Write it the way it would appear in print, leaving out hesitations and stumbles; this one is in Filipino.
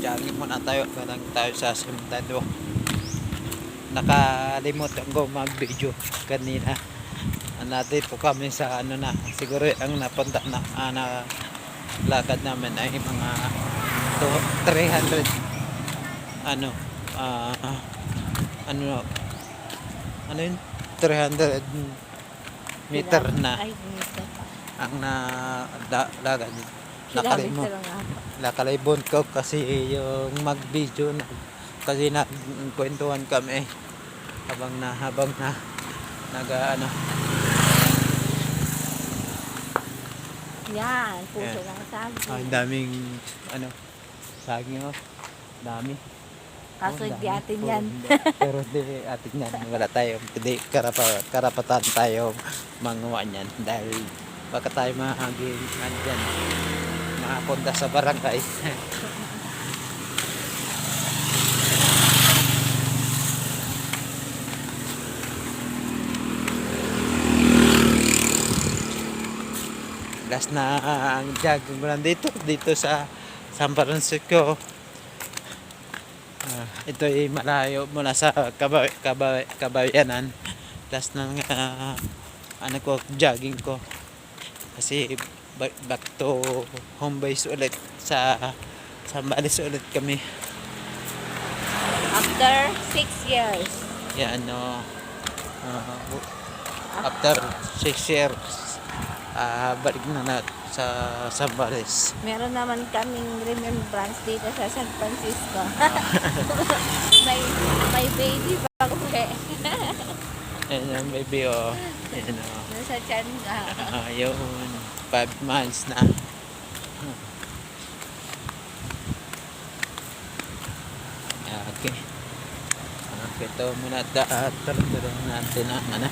Jogging muna tayo. Galang tayo sa sementado. Nakalimutan ko mag-video kanina. Nandito kami sa ano na. Siguro ang napunta na lakad namin ay mga 300 ano ano yun 300 meter na Ay, meter pa. ang lakad. Kilometer nga. Nakalibon ko kasi yung mag-video na, kasi nagkwentuhan kami habang na nag-ano. Yan, puso Yan. ng sabi. Ang daming ano saging, oh. Dami. Kaso Oh, di dami. atin Oh, yan. hindi. Pero di atin yan. Wala tayo. Hindi karapatan tayo manguha niyan dahil baka tayo mahaging ano yan, makapunta sa barangay. Last na ang jogging ko dito sa San Francisco. Ito ay malayo mula sa Kabayanan. Last na ano ko, jogging ko. Kasi back to home base ulit sa Zambales ulit kami. After 6 years. Yan ano, after 6 years balik na sa Zambales. Meron naman kaming remembrance dito sa San Francisco. may baby pa ko eh. Ayan yung baby, oh. Ayan, oh. Nasa tiyan nga. Yun, 5 months na. Okay. Okay, ito muna. Talong natin ang ano.